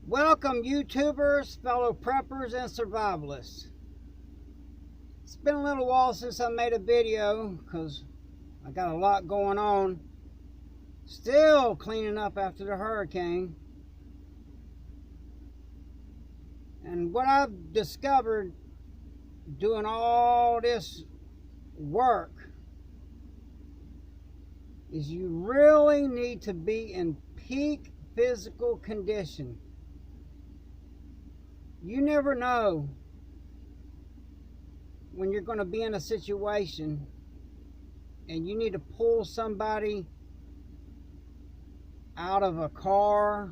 Welcome, YouTubers, fellow preppers, and survivalists. It's been a little while since I made a video because I got a lot going on. Still cleaning up after the hurricane. And what I've discovered doing all this work is you really need to be in peak physical condition. You never know when you're going to be in a situation and you need to pull somebody out of a car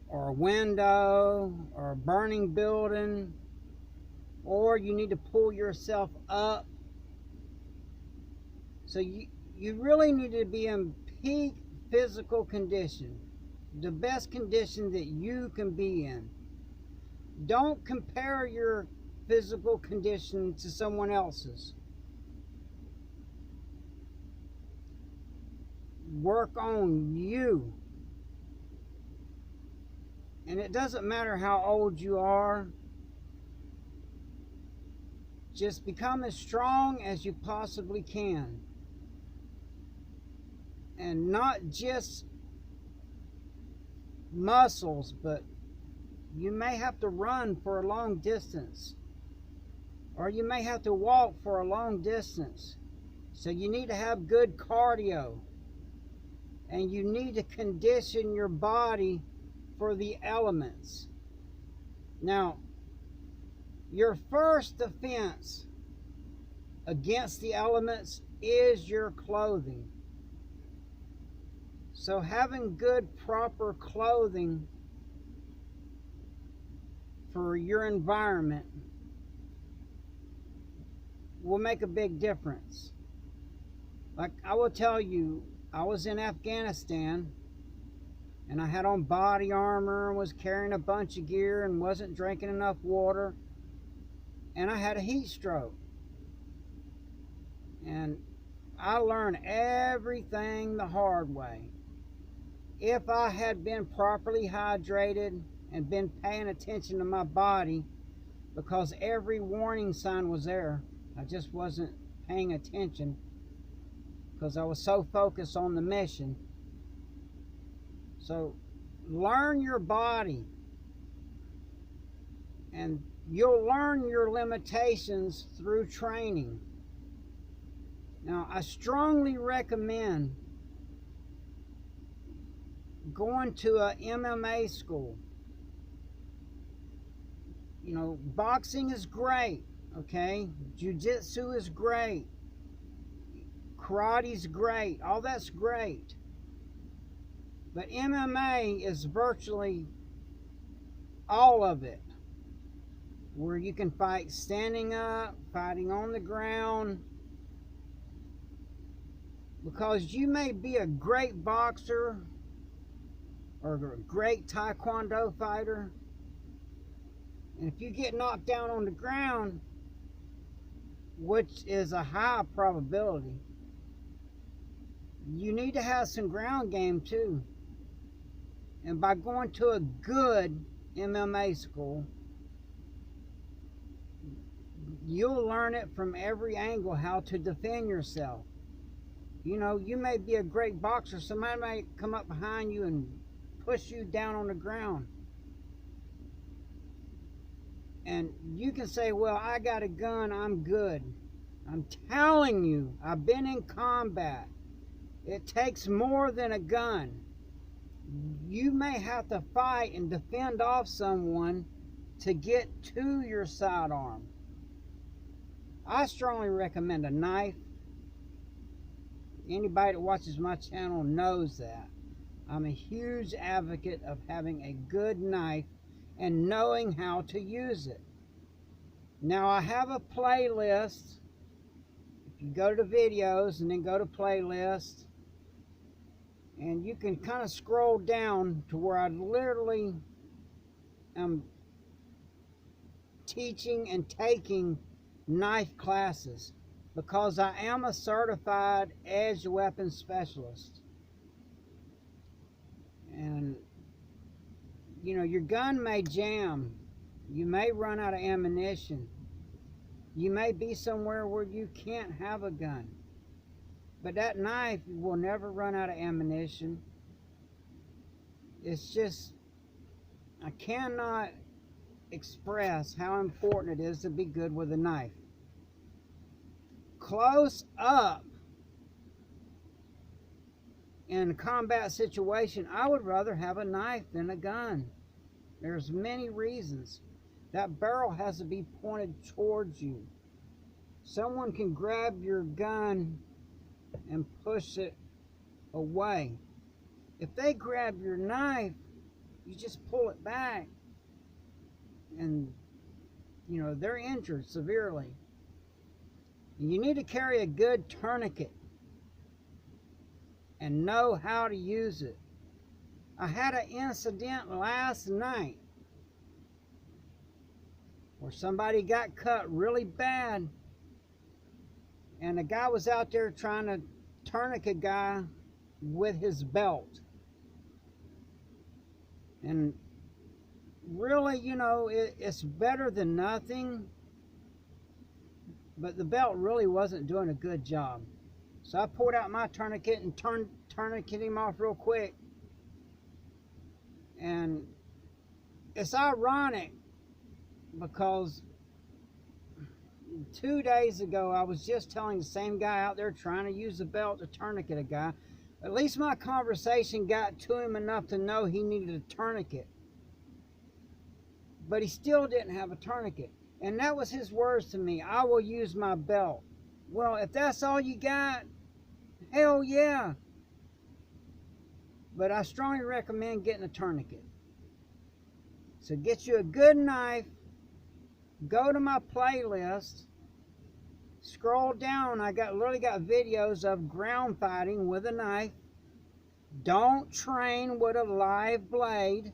or a window or a burning building, or you need to pull yourself up. So you really need to be in peak physical condition, the best condition that you can be in. Don't compare your physical condition to someone else's. Work on you. And it doesn't matter how old you are. Just become as strong as you possibly can. And not just muscles, but you may have to run for a long distance, or you may have to walk for a long distance. So you need to have good cardio, and you need to condition your body for the elements. Now, your first defense against the elements is your clothing. So having good, proper clothing for your environment will make a big difference. Like I will tell you, I was in Afghanistan and I had on body armor and was carrying a bunch of gear and wasn't drinking enough water, and I had a heat stroke. And I learned everything the hard way. If I had been properly hydrated and been paying attention to my body, because every warning sign was there, I just wasn't paying attention because I was so focused on the mission. So learn your body, and you'll learn your limitations through training. Now, I strongly recommend going to a MMA school. You know, boxing is great, okay? Jiu-jitsu is great. Karate's great. All that's great. But MMA is virtually all of it, where you can fight standing up, fighting on the ground. Because you may be a great boxer or a great taekwondo fighter, and if you get knocked down on the ground, which is a high probability, you need to have some ground game too. And by going to a good MMA school, you'll learn it from every angle how to defend yourself. You know, you may be a great boxer, somebody may come up behind you and push you down on the ground. And you can say, well, I got a gun, I'm good. I'm telling you, I've been in combat. It takes more than a gun. You may have to fight and defend off someone to get to your sidearm. I strongly recommend a knife. Anybody that watches my channel knows that. I'm a huge advocate of having a good knife and knowing how to use it. Now, I have a playlist. If you go to videos and then go to playlist, and you can kind of scroll down to where I literally am teaching and taking knife classes, because I am a certified edge weapon specialist. And you know, your gun may jam. You may run out of ammunition. You may be somewhere where you can't have a gun. But that knife will never run out of ammunition. It's just, I cannot express how important it is to be good with a knife. Close up, in a combat situation, I would rather have a knife than a gun. There's many reasons. That barrel has to be pointed towards you. Someone can grab your gun and push it away. If they grab your knife, you just pull it back and, you know, they're injured severely. You need to carry a good tourniquet and know how to use it. I had an incident last night where somebody got cut really bad, and a guy was out there trying to tourniquet a guy with his belt. And really, you know, it's better than nothing, but the belt really wasn't doing a good job. So I pulled out my tourniquet and tourniqueted him off real quick. And it's ironic because 2 days ago I was just telling the same guy out there trying to use the belt to tourniquet a guy. At least my conversation got to him enough to know he needed a tourniquet. But he still didn't have a tourniquet. And that was his words to me: I will use my belt. Well, if that's all you got, hell yeah. But I strongly recommend getting a tourniquet. So get you a good knife, go to my playlist, scroll down. I literally got videos of ground fighting with a knife. Don't train with a live blade.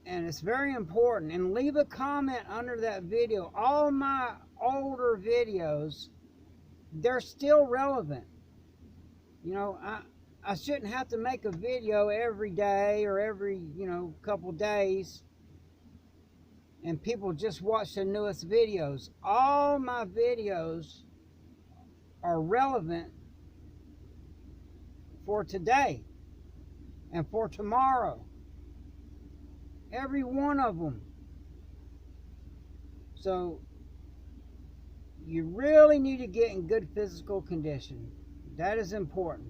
And it's very important. And leave a comment under that video. All my older videos, they're still relevant. You know, I shouldn't have to make a video every day or every, you know, couple days and people just watch the newest videos. All my videos are relevant for today and for tomorrow. Every one of them. So you really need to get in good physical condition. That is important.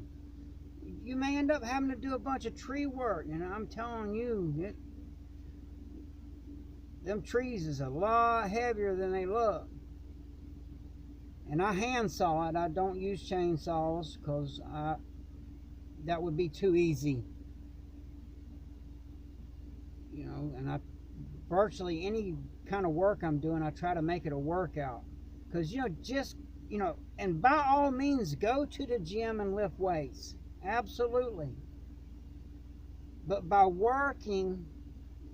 You may end up having to do a bunch of tree work, and I'm telling you, them trees is a lot heavier than they look. And I hand saw it. I don't use chainsaws because that would be too easy. You know, and virtually any kind of work I'm doing, I try to make it a workout. Because, you know, just, you know, and by all means, go to the gym and lift weights. Absolutely. But by working,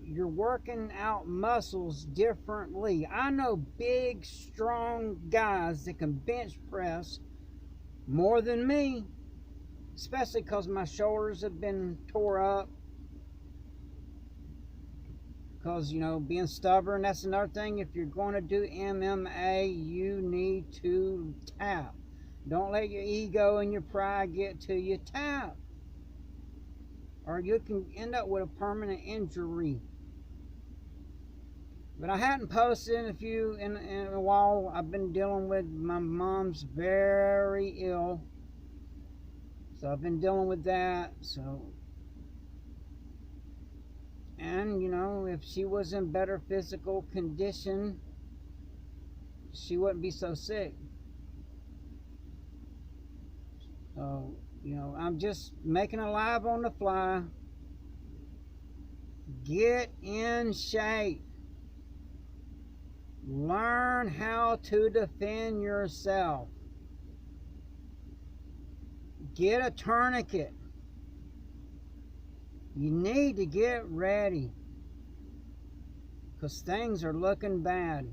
you're working out muscles differently. I know big, strong guys that can bench press more than me, especially because my shoulders have been tore up. Because, you know, being stubborn, that's another thing. If you're going to do MMA, you need to tap. Don't let your ego and your pride get to you. Tap. Or you can end up with a permanent injury. But I hadn't posted in a while. I've been dealing with, my mom's very ill. So I've been dealing with that. So, and, you know, if she was in better physical condition, she wouldn't be so sick. So, you know, I'm just making a live on the fly. Get in shape. Learn how to defend yourself. Get a tourniquet. You need to get ready, because things are looking bad,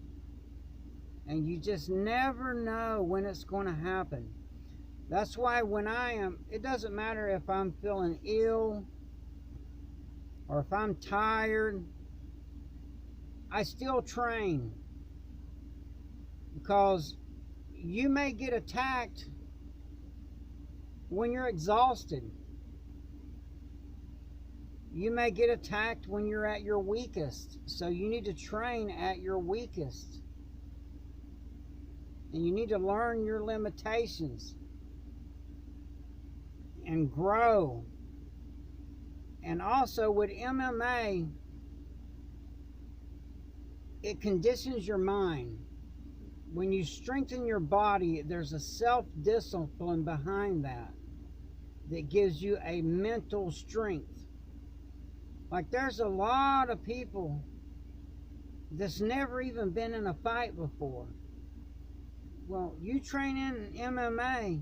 and you just never know when it's going to happen. That's why when it doesn't matter if I'm feeling ill or if I'm tired, I still train, because you may get attacked when you're exhausted. You may get attacked when you're at your weakest. So you need to train at your weakest. And you need to learn your limitations and grow. And also with MMA, it conditions your mind. When you strengthen your body, there's a self-discipline behind that gives you a mental strength. Like, there's a lot of people that's never even been in a fight before. Well, you train in MMA,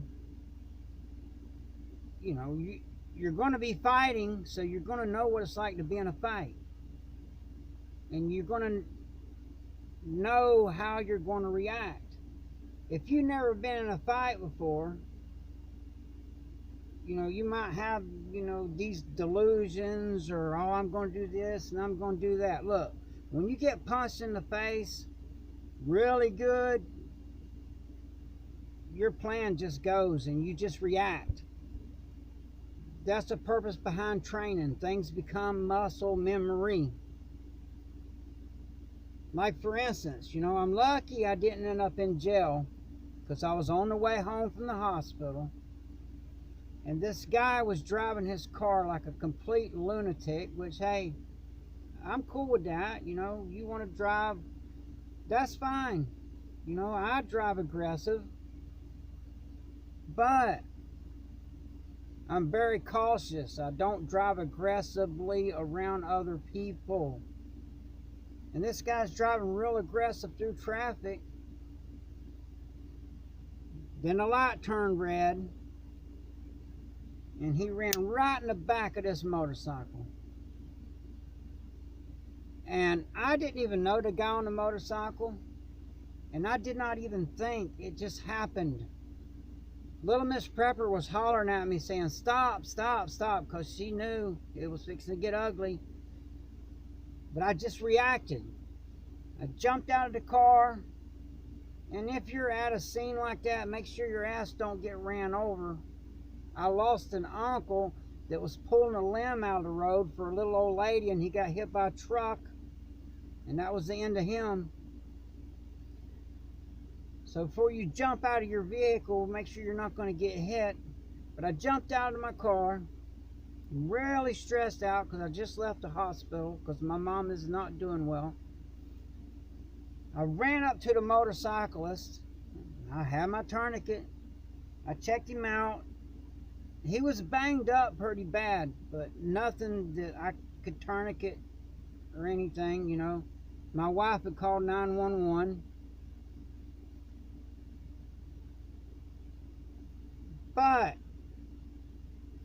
you're going to be fighting, so you're going to know what it's like to be in a fight. And you're going to know how you're going to react. If you've never been in a fight before, you might have, these delusions, or, oh, I'm going to do this and I'm going to do that. Look, when you get punched in the face really good, your plan just goes and you just react. That's the purpose behind training. Things become muscle memory. Like, for instance, I'm lucky I didn't end up in jail, because I was on the way home from the hospital. And this guy was driving his car like a complete lunatic, which, hey, I'm cool with that. You want to drive, that's fine. I drive aggressive. But I'm very cautious. I don't drive aggressively around other people. And this guy's driving real aggressive through traffic. Then the light turned red, and he ran right in the back of this motorcycle. And I didn't even know the guy on the motorcycle, and I did not even think. It just happened. Little Miss Prepper was hollering at me saying, stop, stop, stop, because she knew it was fixing to get ugly. But I just reacted. I jumped out of the car, and if you're at a scene like that, make sure your ass don't get ran over. I lost an uncle that was pulling a limb out of the road for a little old lady, and he got hit by a truck, and that was the end of him. So before you jump out of your vehicle, make sure you're not going to get hit. But I jumped out of my car, really stressed out because I just left the hospital because my mom is not doing well. I ran up to the motorcyclist. I had my tourniquet. I checked him out. He was banged up pretty bad, but nothing that I could tourniquet or anything, My wife had called 911. But,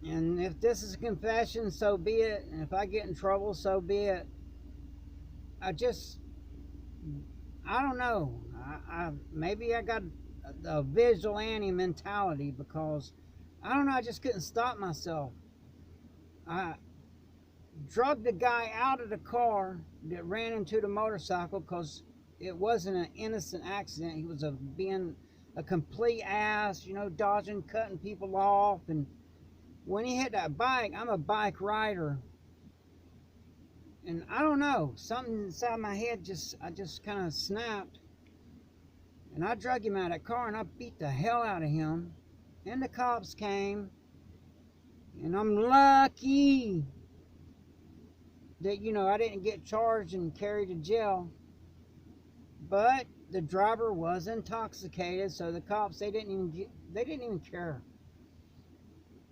and if this is a confession, so be it. And if I get in trouble, so be it. I don't know. Maybe I got a vigilante mentality, because I don't know, I just couldn't stop myself. I drugged the guy out of the car that ran into the motorcycle, because it wasn't an innocent accident. He was being a complete ass, dodging, cutting people off. And when he hit that bike, I'm a bike rider. And I don't know, something inside my head I just kind of snapped. And I drug him out of that car, and I beat the hell out of him. And the cops came. And I'm lucky that, I didn't get charged and carried to jail. But the driver was intoxicated, so the cops, they didn't even care.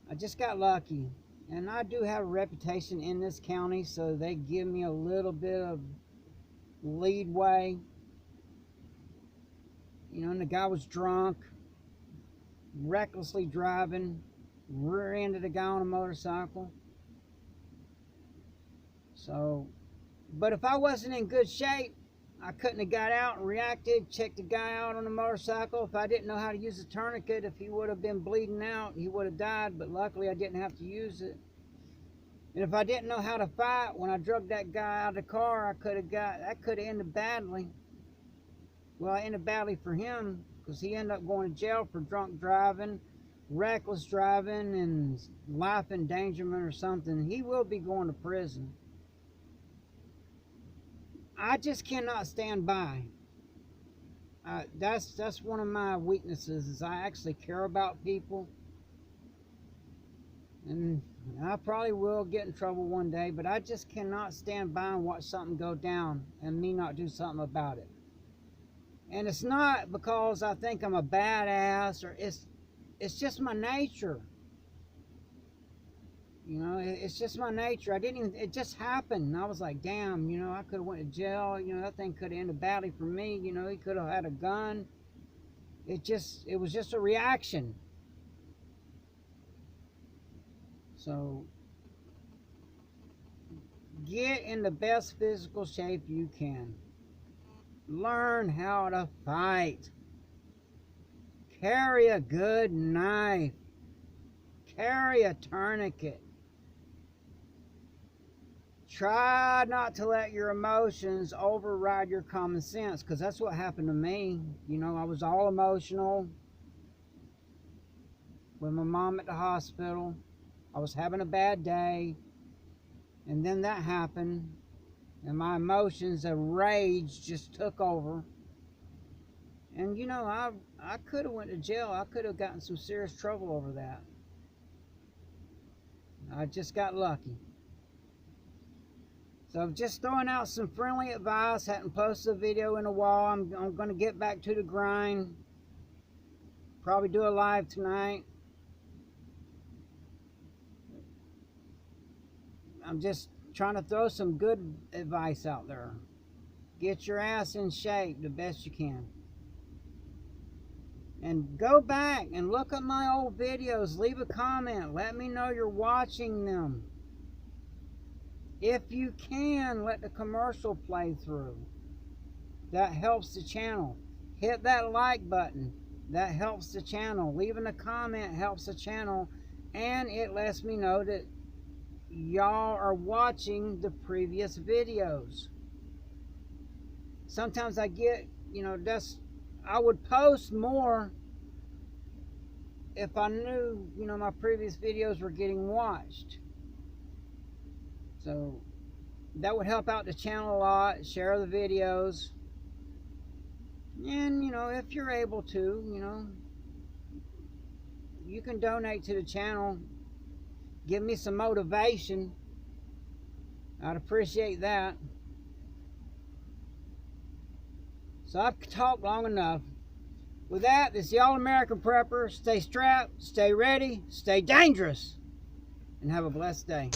I just got lucky. And I do have a reputation in this county, so they give me a little bit of leadway. And the guy was drunk, recklessly driving, rear-ended a guy on a motorcycle. So, but if I wasn't in good shape, I couldn't have got out and reacted, checked the guy out on the motorcycle. If I didn't know how to use the tourniquet, if he would have been bleeding out, he would have died, but luckily I didn't have to use it. And if I didn't know how to fight, when I drug that guy out of the car, that could have ended badly. Well, it ended badly for him, because he ended up going to jail for drunk driving, reckless driving, and life endangerment or something. He will be going to prison. I just cannot stand by. That's one of my weaknesses, is I actually care about people. And I probably will get in trouble one day, but I just cannot stand by and watch something go down and me not do something about it. And it's not because I think I'm a badass, or it's just my nature. You know, it's just my nature. It just happened. And I was like, damn, you know, I could have went to jail. You know, that thing could have ended badly for me. You know, he could have had a gun. It was just a reaction. So, get in the best physical shape you can. Learn how to fight. Carry a good knife. Carry a tourniquet. Try not to let your emotions override your common sense, because that's what happened to me. You know, I was all emotional with my mom at the hospital. I was having a bad day, and then that happened, and my emotions of rage just took over. And you know, I could have went to jail. I could have gotten some serious trouble over that. I just got lucky. So just throwing out some friendly advice. Hadn't posted a video in a while. I'm going to get back to the grind. Probably do a live tonight. I'm just trying to throw some good advice out there. Get your ass in shape the best you can. And go back and look at my old videos. Leave a comment. Let me know you're watching them. If you can, let the commercial play through. That helps the channel. Hit that like button. That helps the channel. Leaving a comment helps the channel. And it lets me know that y'all are watching the previous videos. Sometimes I get, you know, I would post more if I knew, you know, my previous videos were getting watched. So that would help out the channel a lot. Share the videos. And, you know, if you're able to, you know, you can donate to the channel. Give me some motivation. I'd appreciate that. So I've talked long enough. With that, this is the All-American Prepper. Stay strapped, stay ready, stay dangerous, and have a blessed day.